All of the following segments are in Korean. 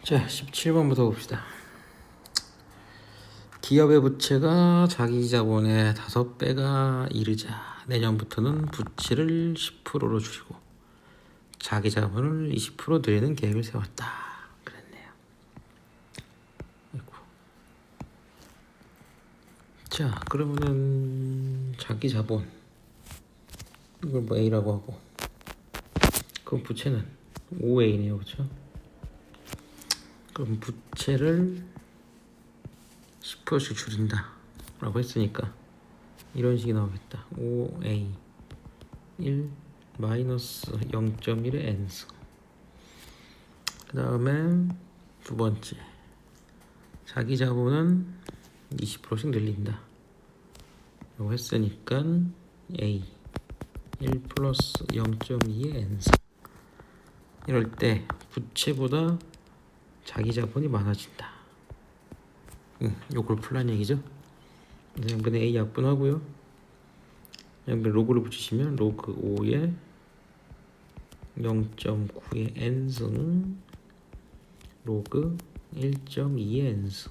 자, 17번부터 봅시다. 기업의 부채가 자기 자본의 5배가 이르자 내년부터는 부채를 10%로 줄이고 자기 자본을 20% 늘리는 계획을 세웠다. 그랬네요. 아이고. 자, 그러면은 자기 자본 이걸 뭐 A라고 하고 그럼 부채는 5A네요. 그렇죠? 그럼 부채를 10%씩 줄인다 라고 했으니까 이런 식이 나오겠다. 5A 1 마이너스 0.1의 n승. 그 다음에 두 번째 자기 자본은 20%씩 늘린다 라고 했으니까 A 1 플러스 0.2의 n승. 이럴 때 부채보다 자기 자본이 많아진다. 요걸 풀란 얘기죠. 양변에 A 약분하고요. 양변에 로그를 붙이시면 로그 5에 0.9의 n승 로그 1.2의 n승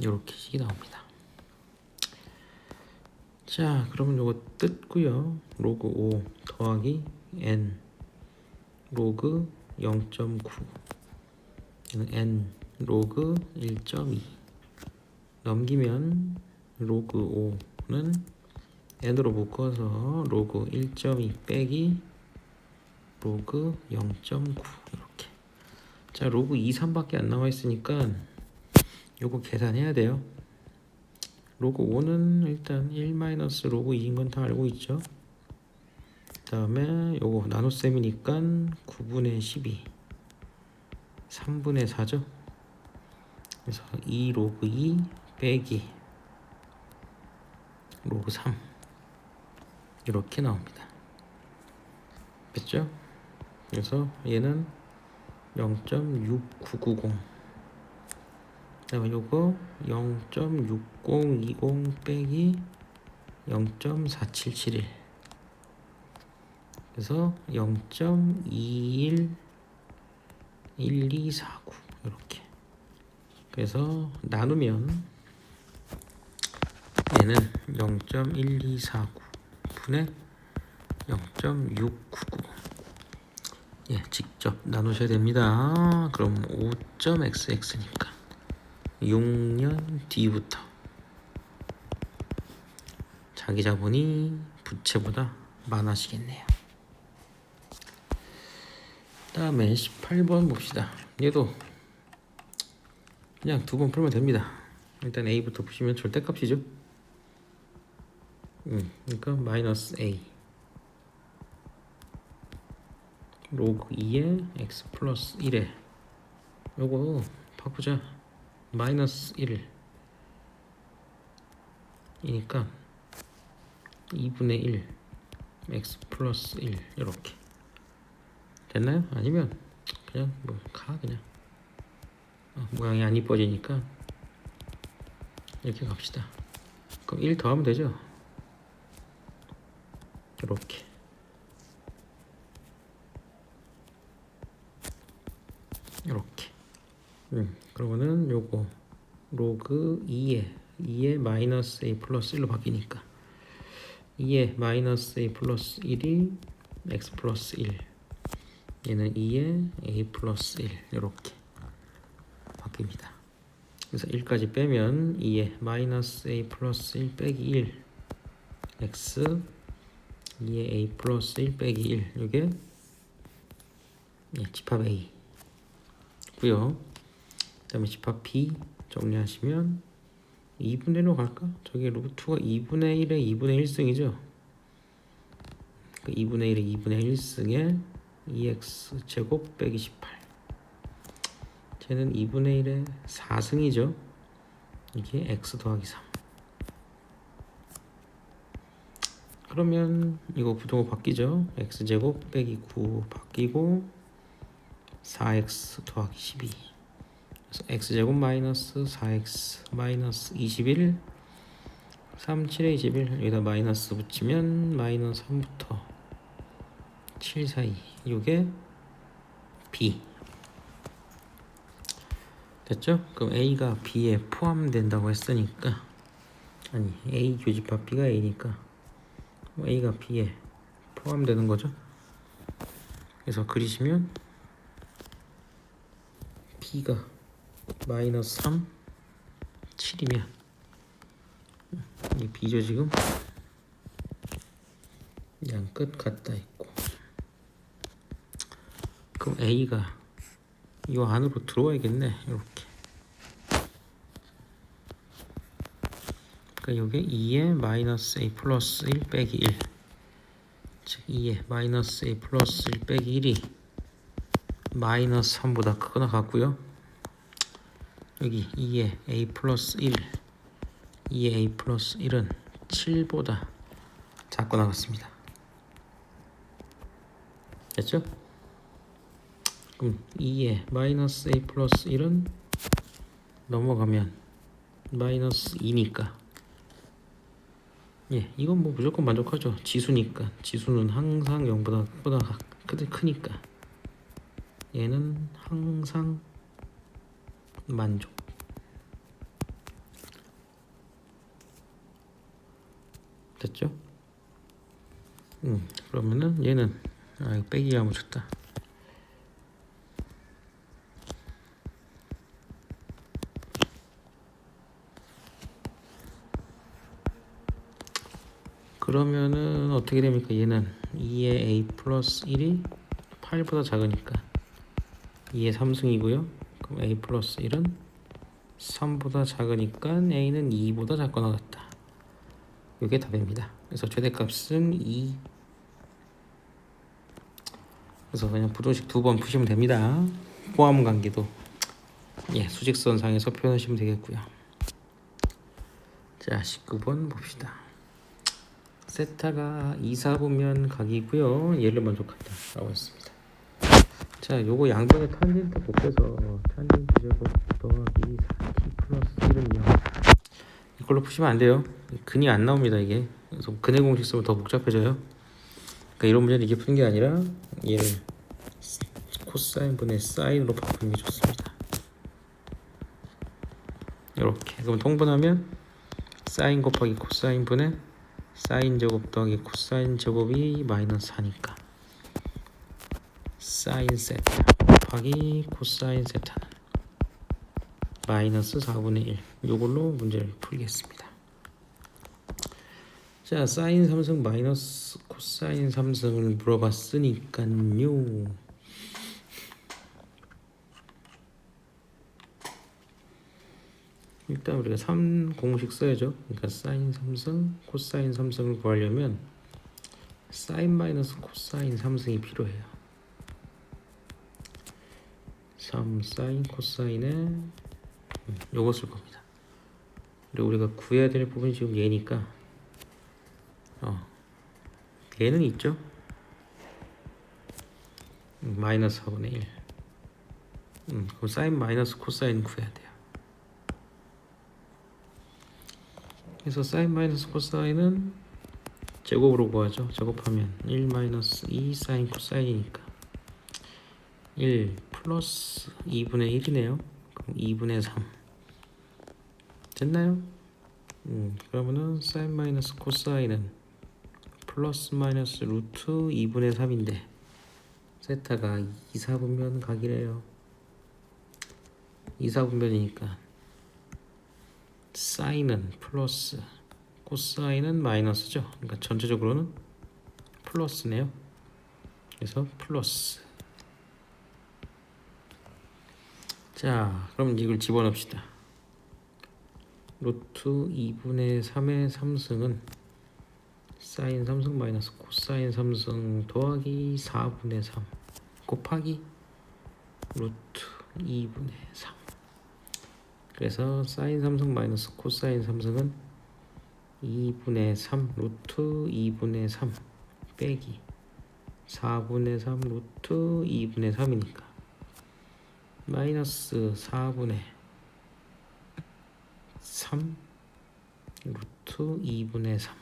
이렇게 식이 나옵니다. 자, 그러면 요거 뜯고요. 로그 5 더하기 n 로그 0.9 n 로그 1.2 넘기면 로그 5는 n으로 묶어서 로그 1.2 빼기 로그 0.9 이렇게. 자, 로그 2, 3밖에 안 나와 있으니까 요거 계산해야 돼요. 로그 5는 일단 1 마이너스 로그 2인 건 다 알고 있죠. 그 다음에 요거 나눗셈이니까 9분의 12 3분의 4죠. 그래서 2 로그 2 빼기 로그 3 이렇게 나옵니다. 됐죠? 그래서 얘는 0.6990 그다음에 요거 0.6020 빼기 0.4771 그래서 0.211249 이렇게. 그래서 나누면 얘는 0.1249 분의 0.699 예, 직접 나누셔야 됩니다. 그럼 5.xx니까 6년 뒤부터 자기 자본이 부채보다 많아지겠네요. 다음에 18번 봅시다. 얘도 그냥 두 번 풀면 됩니다. 일단 A부터 푸시면 절대값이죠. 그러니까 마이너스 A 로그 2에 x 플러스 1에 요거 바꾸자. 마이너스 1 이니까 2분의 1 x 플러스 1 이렇게 됐나요? 아니면 그냥 뭐 가 그냥 모양이 안 이뻐지니까 이렇게 갑시다. 그럼 1 더하면 되죠. 이렇게 이렇게. 그러면은 요거 로그 2에 마이너스 a 플러스 1로 바뀌니까 2에 마이너스 a 플러스 1이 x 플러스 1 얘는 2에 a 플러스 1 이렇게 바뀝니다. 그래서 1까지 빼면 2에 마이너스 a 플러스 1 빼기 1 x 2에 a 플러스 1 빼기 1 이게 집합 a 고요. 그 다음에 집합 b 정리하시면 2분의 1로 갈까? 저기 루트가 2분의 1의 2분의 1승이죠. 그 2분의 1의 2분의 1승에 2x 제곱 빼기 18 쟤는 2분의 1의 4승이죠. 이게 x 더하기 3 그러면 이거 부동호 바뀌죠. x제곱 빼기 9 바뀌고 4x 더하기 12 그래서 x제곱 마이너스 4x 마이너스 21 3, 7에 21 여기다 마이너스 붙이면 마이너스 3부터 7 사이 요게 b 됐죠? 그럼 A가 B에 포함된다고 했으니까, 아니 A 교집합 B가 A니까 A가 B에 포함되는 거죠. 그래서 그리시면 B가 마이너스 3, 7이면 이 B죠 지금. 양 끝 같다 있고, 그럼 A가 이 안으로 들어와야겠네. 이렇게. 그러니까 여기 2에 마이너스 A 플러스 1 빼기 1, 즉 2에 마이너스 A 플러스 1 빼기 1이 마이너스 3보다 크거나 같고요. 여기 2에 A 플러스 1, 2에 A 플러스 1은 7보다 작거나 같습니다. 됐죠? 그럼 2에 마이너스 A 플러스 1은 넘어가면 마이너스 2니까, 예, 이건 뭐 무조건 만족하죠. 지수니까. 지수는 항상 0보다 크니까 얘는 항상 만족. 됐죠? 그러면은 얘는 이거 빼기 하면 좋다. 그러면은 어떻게 됩니까? 얘는 2의 A 플러스 1이 8보다 작으니까 2의 3승이고요. 그럼 A 플러스 1은 3보다 작으니까 A는 2보다 작거나 같다. 이게 답입니다. 그래서 최대값은 2. 그래서 그냥 부등식 2번 푸시면 됩니다. 포함 관계도 수직선상에서 표현하시면 되겠고요. 자, 19번 봅시다. 세타가 2, 4보면 각이고요. 얘를 만족한다 라고 했습니다. 자, 요거 양변의 탄젠트 곱해서 탄젠트 제곱 더하기 4t 플러스 1은 0. 이걸로 푸시면 안 돼요. 근이 안 나옵니다 이게. 그래서 근의 공식 쓰면 더 복잡해져요. 그러니까 이런 문제는 이게 푸는 게 아니라 얘를 코사인 분의 사인으로 바꾸는 게 좋습니다. 이렇게. 그럼 통분하면 사인 곱하기 코사인 분의 사인 제곱 더하기 코사인 제곱이 마이너스 4니까 사인 세타 곱하기 코사인 세타는 마이너스 4분의 1. 이걸로 문제를 풀겠습니다. 자, 사인 3승 마이너스 코사인 3승을 물어봤으니까요. 일단 우리가 3 공식 써야죠. 그러니까 사인 3승 코사인 3승을 구하려면 사인 마이너스 코사인 3승이 필요해요. 3 사인 코사인에 요거 쓸 겁니다. 그리고 우리가 구해야 될 부분이 지금 얘니까 얘는 있죠. 마이너스 4분의 1. 그럼 사인 마이너스 코사인 구해야 돼요. 그래서 사인 마이너스 코사인은 제곱으로 구하죠. 제곱하면 1 마이너스 2 사인 코사인이니까 1 플러스 2분의 1이네요. 그럼 2분의 3 됐나요? 그러면은 사인 마이너스 코사인은 플러스 마이너스 루트 2분의 3인데 세타가 2, 4분면 각이래요. 2, 4분면이니까 사인은 플러스 코사인은 마이너스죠. 그러니까 전체적으로는 플러스네요. 그래서 플러스. 자, 그럼 이걸 집어넣읍시다. 루트 2분의 3의 3승은 사인 3승 마이너스 코사인 3승 더하기 4분의 3 곱하기 루트 2분의 3. 그래서 사인 3승 마이너스 코사인 3승은 2분의 3 루트 2분의 3 빼기 4분의 3 루트 2분의 3이니까 마이너스 4분의 3 루트 2분의 3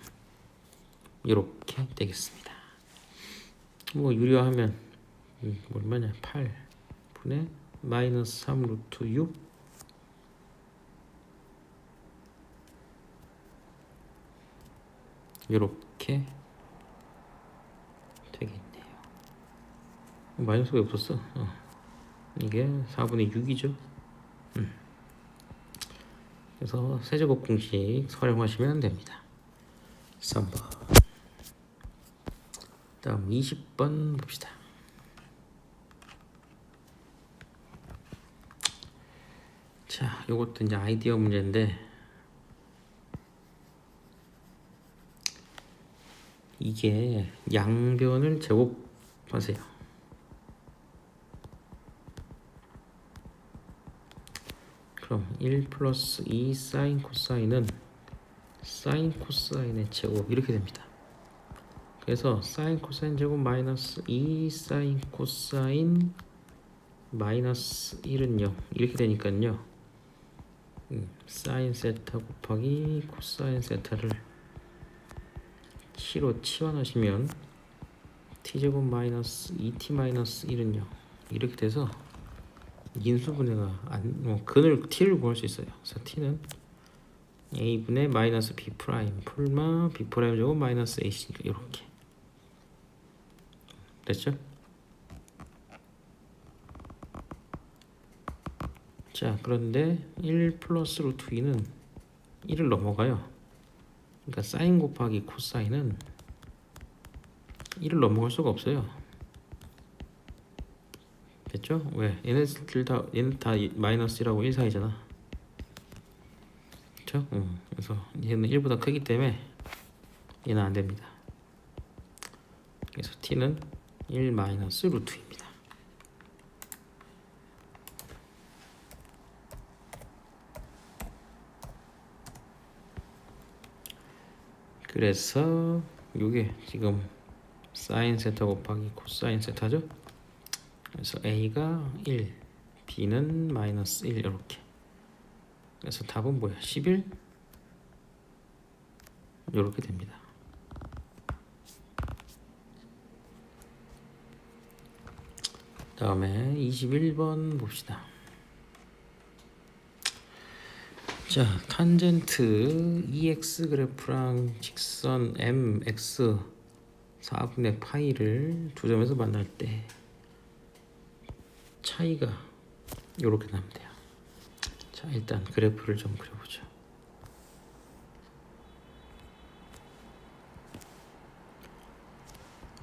이렇게 되겠습니다. 뭐 유리화하면 얼마냐, 8분의 마이너스 3 루트 6 이렇게 되겠네요. 마이너스가 없었어. 이게 4분의 6이죠. 그래서 세제곱 공식 활용하시면 됩니다. 3번. 다음 20번 봅시다. 자, 요것도 이제 아이디어 문제인데 이게 양변을 제곱하세요. 그럼 1 플러스 2 사인 코사인은 사인 코사인의 제곱 이렇게 됩니다. 그래서 사인 코사인 제곱 마이너스 2 사인 코사인 마이너스 1은 0 이렇게 되니까요. 사인 세타 곱하기 코사인 세타를 t로 치환하시면 t제곱 마이너스 2t 마이너스 1은 0 이렇게 돼서 인수분해가 근을 t를 구할 수 있어요. 그래서 t는 a분의 마이너스 b 프라임 풀마 b 프라임 제곱 마이너스 ac 이렇게 됐죠? 자, 그런데 1 플러스 루트 2는 1을 넘어가요. 그러니까 사인 곱하기 코사인은 1을 넘어갈 수가 없어요. 됐죠? 왜? 얘는 다 마이너스 1하고 1 사이잖아. 그렇죠? 그래서 얘는 1보다 크기 때문에 얘는 안 됩니다. 그래서 t는 1 마이너스 루트입니다. 그래서 이게 지금 사인 세타 곱하기 코사인 세타죠. 그래서 a가 1, b는 마이너스 1 이렇게. 그래서 답은 뭐야? 11 이렇게 됩니다. 다음에 21번 봅시다. 자, 탄젠트 EX 그래프랑 직선 MX 4분의 파이를 두 점에서 만날 때 차이가 이렇게 나면 돼요. 자, 일단 그래프를 좀 그려보죠.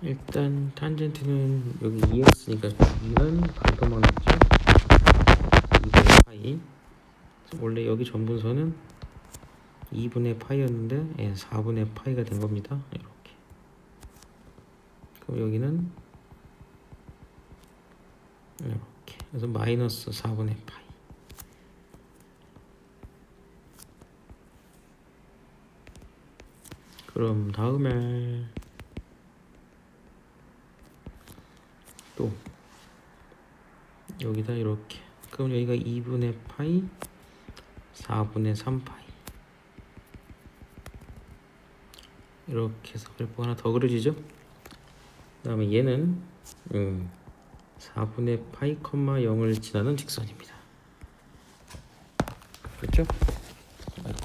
일단 탄젠트는 여기 EX니까 2는 반토막 났죠. 2분의 파이. 원래 여기 전분선은 2분의 파이였는데 4분의 파이가 된 겁니다. 이렇게. 그럼 여기는 이렇게. 그래서 마이너스 4분의 파이. 그럼 다음에 또 여기다 이렇게. 그럼 여기가 2분의 파이 4분의 3파이 이렇게 해서 그래프 하나 더 그려지죠. 그 다음에 얘는 4분의 파이, 0을 지나는 직선입니다. 그렇죠? 아이고.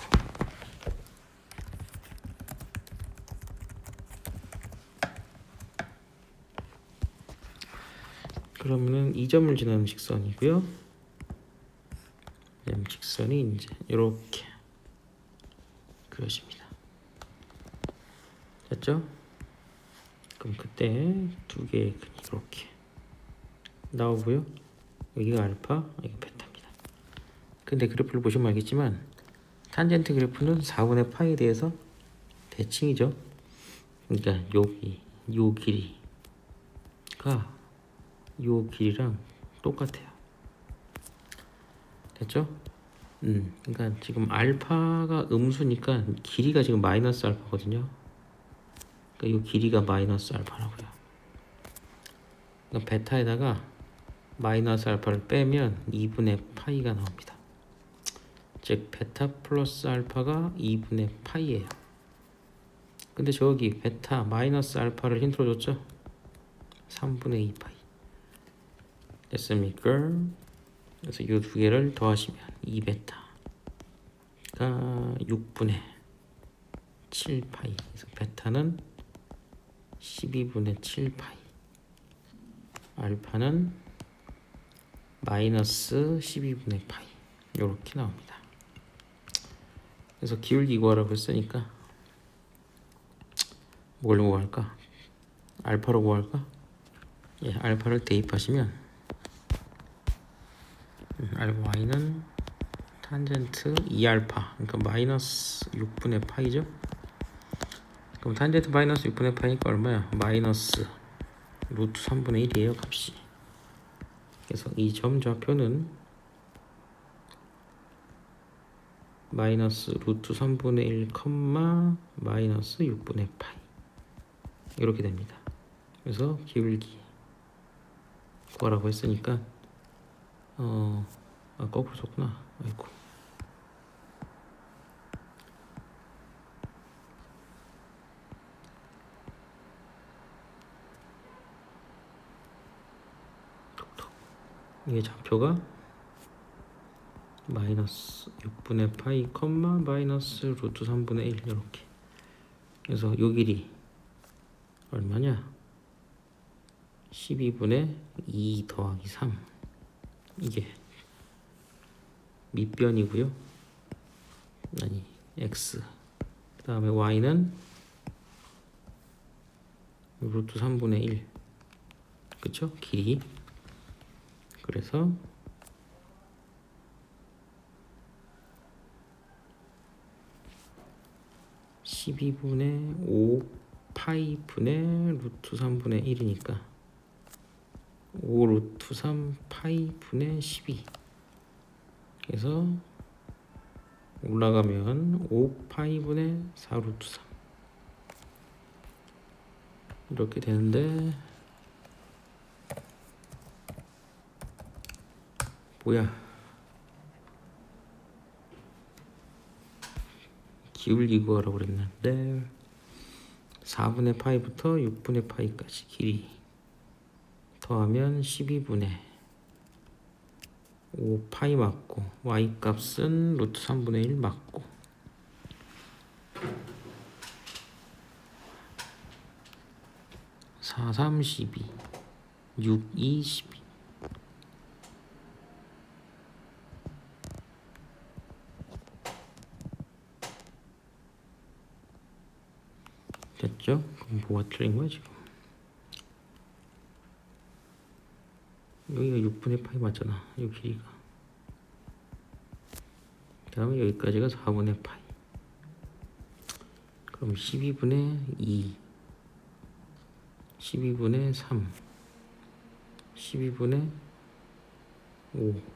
그러면은 이 점을 지나는 직선이고요. 직선이 이제 이렇게 그려집니다. 됐죠? 그럼 그때 두 개의 근이 이렇게 나오고요. 여기가 알파, 여기 베타입니다. 근데 그래프를 보시면 알겠지만 탄젠트 그래프는 4분의 파이에 대해서 대칭이죠. 그러니까 여기 요 길이가 요 길이랑 똑같아요. 됐죠? 그러니까 지금 알파가 음수니까 길이가 지금 마이너스 알파거든요. 그러니까 이 길이가 마이너스 알파라고요. 그러니까 베타에다가 마이너스 알파를 빼면 2분의 파이가 나옵니다. 즉 베타 플러스 알파가 2분의 파이예요. 근데 저기 베타 마이너스 알파를 힌트로 줬죠? 3분의 2 파이. 됐습니까? 그래서 이 두 개를 더하시면 2베타가 6분의 7파이. 그래서 베타는 12분의 7파이. 알파는 마이너스 12분의 파이. 이렇게 나옵니다. 그래서 기울기 구하라고 했으니까 뭘 구할까? 알파로 구할까? 예, 알파를 대입하시면 y는 탄젠트 2알파, 그러니까 마이너스 6분의 파이죠. 그럼 탄젠트 마이너스 6분의 파이니까 얼마야? 마이너스 루트 3분의 1이에요, 값이. 그래서 이 점 좌표는 마이너스 루트 3분의 1, 마이너스 6분의 파이. 이렇게 됩니다. 그래서 기울기 구하라고 했으니까 거꾸로 썼구나. 아이고. 이게 좌표가 마이너스 6분의 파이, 마이너스 루트 3분의 1 이렇게. 그래서 요 길이 얼마냐? 12분의 2 더하기 3. 이게 밑변이고요. 아니, x. 그 다음에 y는 루트 3분의 1. 그쵸? 길이. 그래서 (12분의 5 파이 분의 루트 3분의 1이니까) 5 루트 3 파이 분의 12. 그래서 올라가면 5 파이 분의 4 루트 3 이렇게 되는데, 뭐야, 기울기 구하라고 그랬는데 4분의 파이부터 6분의 파이까지 길이 더하면 12분의 5 파이 맞고, y 값은 루트 3분의 1 맞고, 4, 3, 12, 6, 2, 12. 됐죠? 그럼 뭐가 틀린 거야 지금? 여기가 6분의 파이 맞잖아, 이 길이가. 그 다음에 여기까지가 4분의 파이. 그럼 12분의 2, 12분의 3, 12분의 5.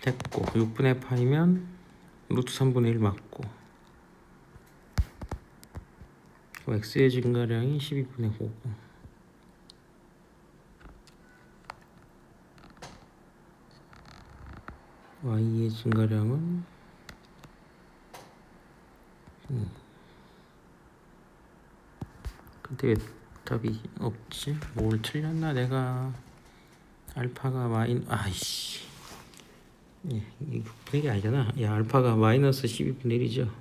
됐고, 6분의 파이면 루트 3분의 1 맞고, x의 증가량이 12분의 5고, y의 증가량은 근데 왜 답이 없지? 뭘 틀렸나 내가? 알파가 아이씨, 예, 이게 6분의 1이 아니잖아. 야, 알파가 마이너스 12분의 1이죠.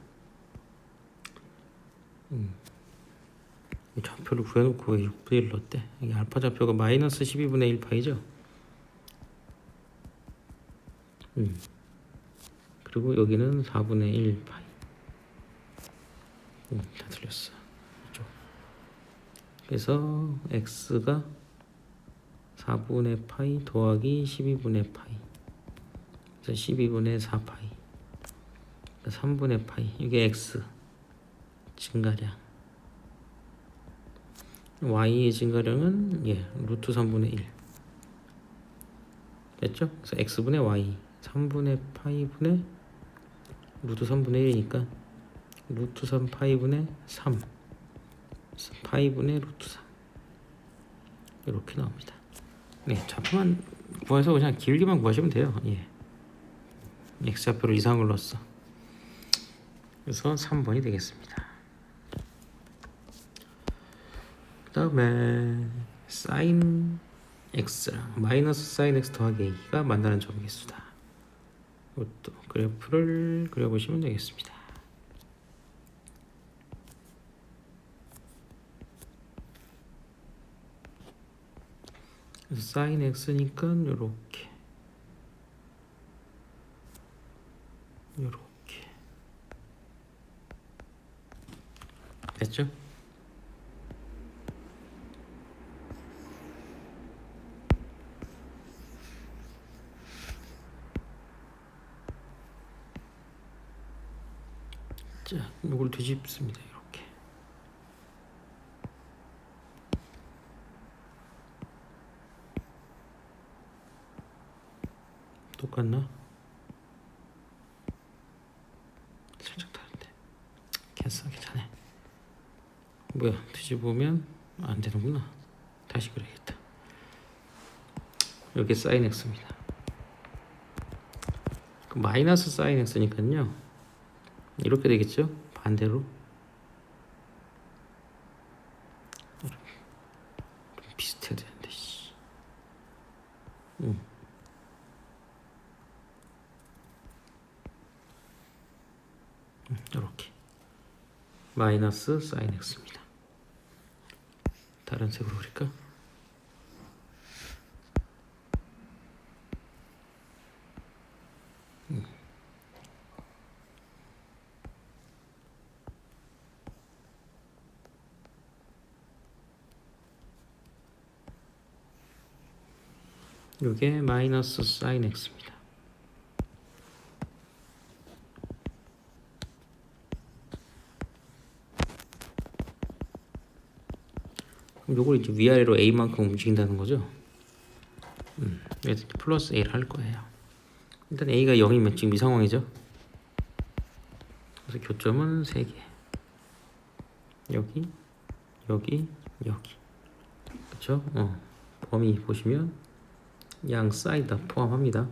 좌표를 구해놓고 왜 6분의 1 넣었대? 이게 알파 좌표가 마이너스 12분의 1 파이죠. 그리고 여기는 4분의 1 파이. 다 틀렸어. 이쪽. 그래서 x가 4분의 파이 더하기 12분의 파이. 그래서 12분의 4 파이. 3분의 파이. 이게 x 증가량. y의 증가량은 루트 3분의 1. 됐죠? 그래서 x분의 y 3분의 파이분의 루트 3분의 1이니까 루트 3 파이분의 3 파이분의 루트 3 이렇게 나옵니다. 네, 좌표만 구해서 그냥 길기만 구하시면 돼요. x좌표를 이상을 넣었어. 그래서 3번이 되겠습니다. 다음에 사인 x랑 마이너스 사인 x 더하기 a가 만나는 점개수다. 이것도 그래프를 그려보시면 되겠습니다. 그래서 사인 x니까 요렇게 됐죠? 자, 이걸 뒤집습니다. 이렇게. 똑같나? 살짝 다른데. 괜찮네. 뭐야, 뒤집으면 안 되는구나. 다시 그려야겠다. 여기 사인 x입니다. 그 마이너스 사인 x니까요. 이렇게 되겠죠? 반대로. 좀 비슷해야 되는데, 씨. 이렇게. 마이너스 사인 x입니다. 다른 색으로 그릴까? 이게 마이너스 사인 x입니다. 그럼 요걸 이제 위아래로 a만큼 움직인다는 거죠. 그래서 플러스 a를 할 거예요. 일단 a가 0이면 지금 이 상황이죠. 그래서 교점은 3개. 여기, 여기, 여기. 그렇죠? 범위 보시면 양 사이드 다 포함합니다.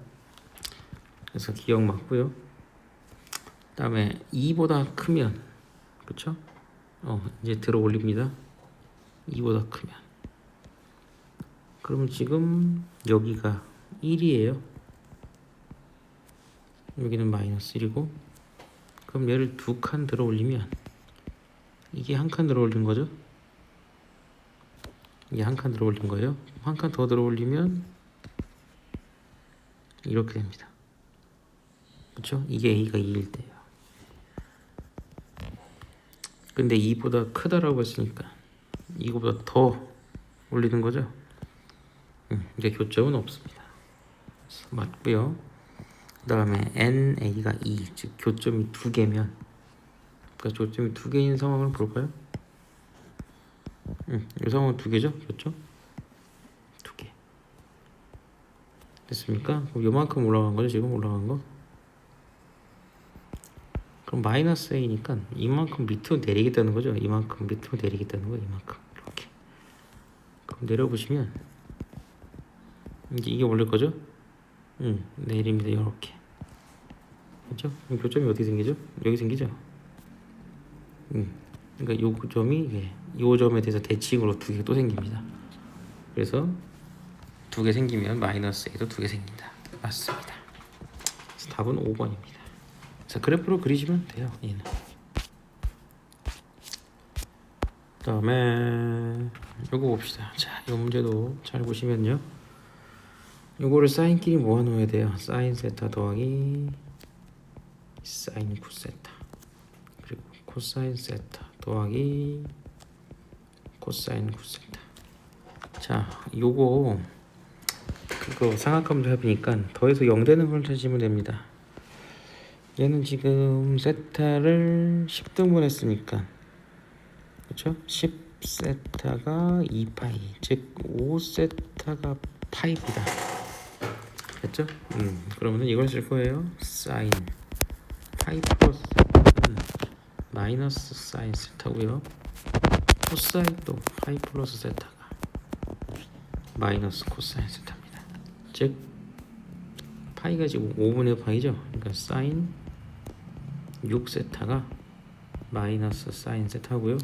그래서 기억 맞고요. 그다음에 2보다 크면, 그렇죠? 이제 들어 올립니다. 2보다 크면. 그러면 지금 여기가 1이에요. 여기는 마이너스 1이고, 그럼 얘를 2칸 들어 올리면 이게 한 칸 들어 올린 거죠? 이게 한 칸 들어 올린 거예요. 한 칸 더 들어 올리면 이렇게 됩니다. 그렇죠? 이게 a가 2일 때요. 근데 2보다 크다라고 했으니까 이거보다 더 올리는 거죠. 이제 교점은 없습니다. 맞고요. 그 다음에 NA가 2, 즉 교점이 2개면, 그러니까 교점이 2개인 상황을 볼까요? 이 상황은 2개죠? 교점? 2개. 됐습니까? 그럼 요만큼 올라간 거죠? 지금 올라간 거? 그럼 마이너스 A니까 이만큼 밑으로 내리겠다는 거죠? 이만큼 밑으로 내리겠다는 거예요. 이만큼. 이렇게. 그럼 내려보시면 이제 이게 올릴 거죠? 내립니다. 이렇게. 그렇죠? 그럼 교점이 어떻게 생기죠? 여기 생기죠? 그러니까 요 점이 요 점에 대해서 대칭으로 2개 또 생깁니다. 그래서 2개 생기면 마이너스 A도 2개 생긴다. 맞습니다. 그래서 답은 5번입니다. 자, 그래프로 그리시면 돼요. 얘는. 그 다음에 요거 봅시다. 자, 이 문제도 잘 보시면요. 요거를 사인끼리 모아놓아야 돼요. 사인 세타 더하기 사인 9세타, 그리고 코사인 세타 더하기 코사인 9세타. 자, 요거 그거 삼각함수 해보니까 더해서 0 되는 걸 찾으면 됩니다. 얘는 지금 세타를 10등분 했으니까, 그렇죠? 10세타가 2파이, 즉 5세타가 파이입니다. 됐죠? 그러면 이걸 쓸 거예요. 사인 파이 플러스 세타는 마이너스 사인 세타고요. 코사인도 파이 플러스 세타가 마이너스 코사인 세타입니다. 즉 파이가 지금 5분의 파이죠. 그러니까 사인 6세타가 마이너스 사인 세타고요.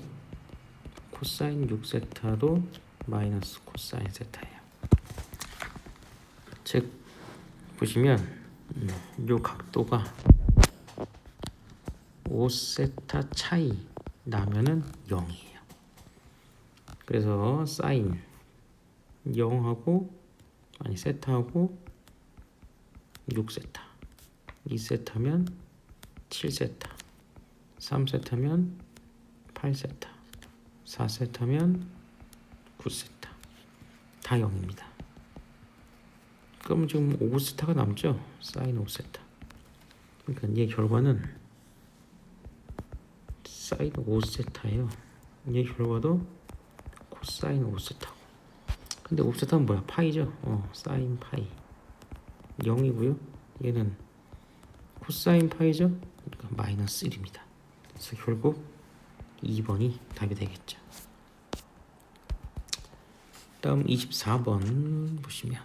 코사인 6세타도 마이너스 코사인 세타예요. 즉 보시면 요 각도가 5세타 차이 나면은 0이에요. 그래서 사인 0하고 세타하고 6세타 2세타면 7세타 3세타면 8세타 4세타면 9세타 다 0입니다. 그럼 지금 5세타가 남죠? 사인 5세타. 그러니까 얘 결과는 사인 5세타예요. 얘 결과도 코사인 5세타고. 근데 5세타는 뭐야? 파이죠? 사인 파이 0이고요. 얘는 코사인 파이죠? 그러니까 마이너스 1입니다. 그래서 결국 2번이 답이 되겠죠. 다음 24번 보시면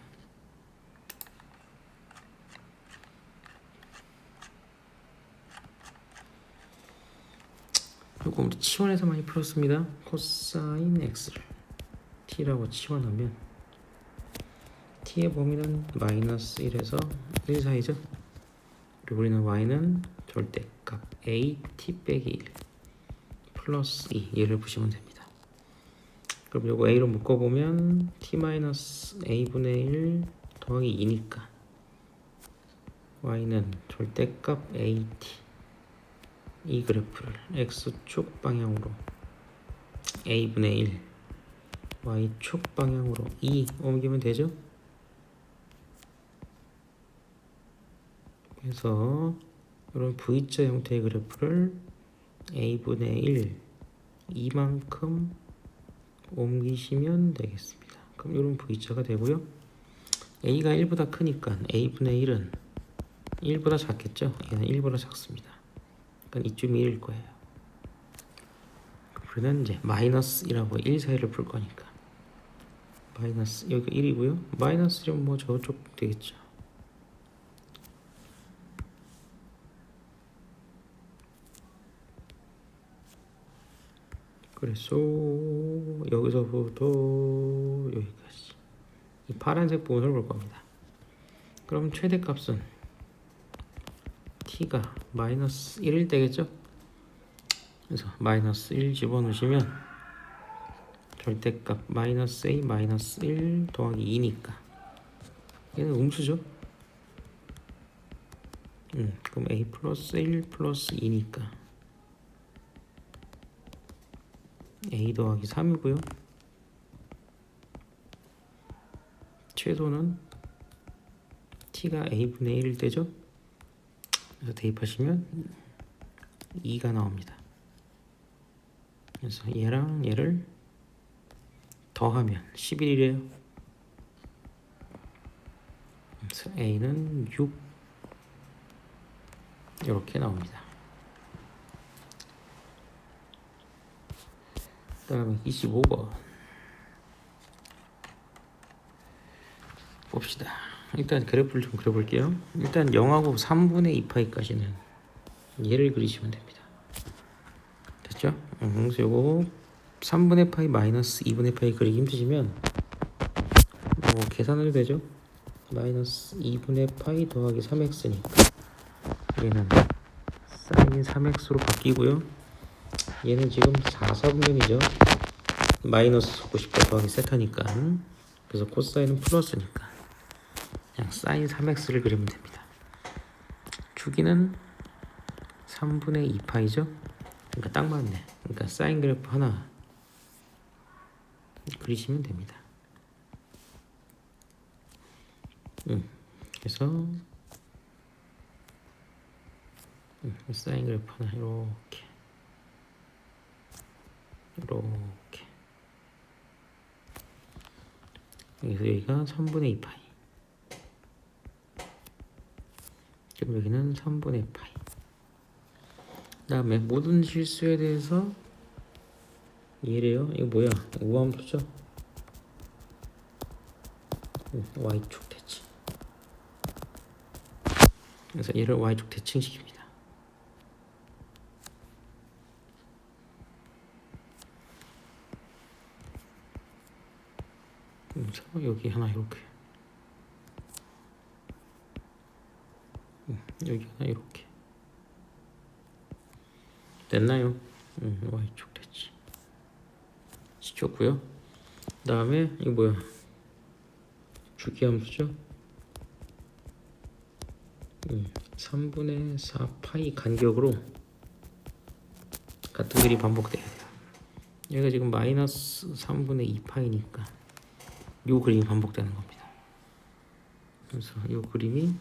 요거 우리 치환해서 많이 풀었습니다. 코사인 x를 t라고 치환하면 t의 범위는 마이너스 1에서 1 사이죠. 그리고 우리는 y는 절대값 a t 빼기 1 플러스 2 얘를 보시면 됩니다. 그럼 요거 a로 묶어보면 t 마이너스 a분의 1 더하기 2니까 y는 절대값 at 이 그래프를 x축 방향으로 a분의 1 y축 방향으로 2 옮기면 되죠. 그래서 이런 V자 형태의 그래프를 a분의 1 이만큼 옮기시면 되겠습니다. 그럼 이런 V자가 되고요. a가 1보다 크니까 a분의 1은 1보다 작겠죠. 얘는 1보다 작습니다. 그러니까 이쯤이 1일 거예요. 우리는 이제 마이너스 1하고 1 사이를 풀 거니까 마이너스 여기가 1이고요. 마이너스 1은 뭐 저쪽 되겠죠. 그래서 여기서부터 여기까지 이 파란색 부분을 볼 겁니다. 그럼 최대값은 t가 마이너스 1일 때겠죠? 그래서 마이너스 1 집어넣으시면 절대값 마이너스 a 마이너스 1 더하기 2니까 얘는 음수죠? 그럼 a 플러스 1 플러스 2니까 a 더하기 3이고요. 최소는 t가 a분의 1일 때죠? 그래서 대입하시면 2가 나옵니다. 그래서 얘랑 얘를 더하면 11이래요. 그래서 a는 6 이렇게 나옵니다. 그 다음에 25번 봅시다. 일단 그래프를 좀 그려볼게요. 일단 0하고 3분의 2파이까지는 얘를 그리시면 됩니다. 됐죠? 그래서 요거 3분의 파이 마이너스 2분의 파이 그리기 힘드시면 뭐 계산해도 되죠? 마이너스 2분의 파이 더하기 3x니까 얘는 사인 3x로 바뀌고요. 얘는 지금 4, 4분면이죠. 마이너스 섞고 싶다 더하기 세타니까 그래서 코사인은 플러스니까 그냥 사인 3x를 그리면 됩니다. 주기는 3분의 2파이죠. 그러니까 딱 맞네. 그러니까 사인 그래프 하나 그리시면 됩니다. 그래서 사인 그래프 하나 이렇게 그래서 여기가 3분의 2파이 그럼 여기는 3분의 파이. 그 다음에 모든 실수에 대해서 얘래요. 이거 뭐야? 우함수죠? y축 대칭. 그래서 얘를 y축 대칭시킵니다. 여기 하나 이렇게, 여기 하나 이렇게 됐나요? y축 됐지. 시켰고요. 그 다음에 이거 뭐야? 주기함수죠? 3분의 4 파이 간격으로 같은 그림이 반복돼야 돼요. 얘가 지금 마이너스 3분의 2 파이니까 이 그림이 반복되는 겁니다. 그래서 이 그림이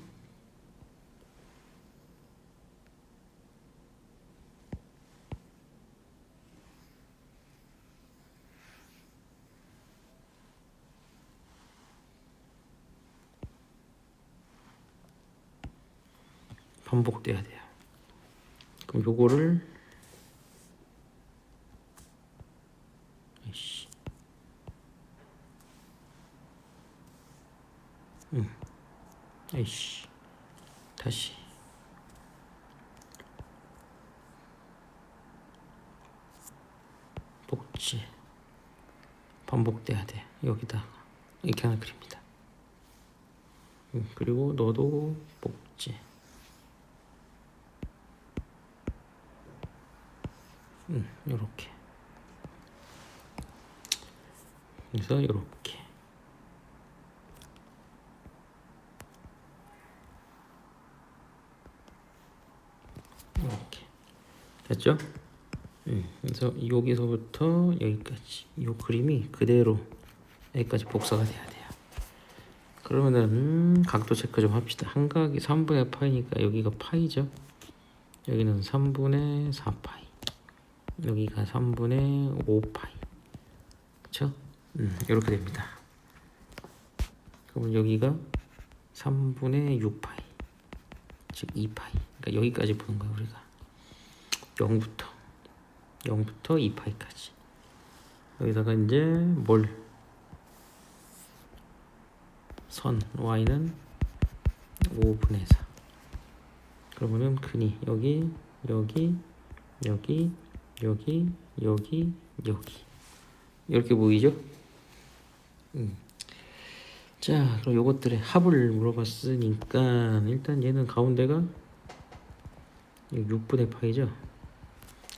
반복돼야 돼요. 그럼 요거를 아이씨 다시 복지 반복돼야 돼. 여기다가 이렇게 하나 그립니다. 그리고 너도 복지. 요렇게. 그래서 요렇게. 이렇게 됐죠? 그래서 여기서부터 여기까지 이 그림이 그대로 여기까지 복사가 돼야 돼요. 그러면은 각도 체크 좀 합시다. 한각이 3분의 파이니까 여기가 파이죠. 여기는 3분의 4 파이, 여기가 3분의 5 파이, 그쵸? 이렇게 됩니다. 그러면 여기가 3분의 6 파이, 즉 2 파이. 그러니까 여기까지 보는 거야 우리가. 0부터 2 파이까지. 여기다가 이제 선 y는 5분의 4. 그러면은 근이 여기 이렇게 보이죠? 자, 그럼 요것들의 합을 물어봤으니까 일단 얘는 가운데가 6분의 파이죠.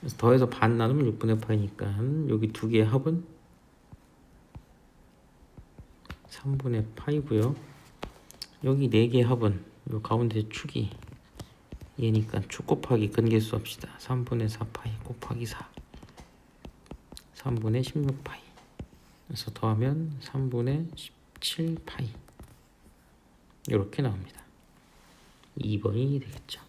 그래서 더해서 반 나누면 6분의 파이니까 여기 두 개의 합은 3분의 파이고요. 여기 네 개의 합은 요 가운데 축이 얘니까 축 곱하기 근계수 합시다. 3분의 4 파이 곱하기 4, 3분의 16 파이. 그래서 더하면 3분의 17 파이. 이렇게 나옵니다. 2번이 되겠죠.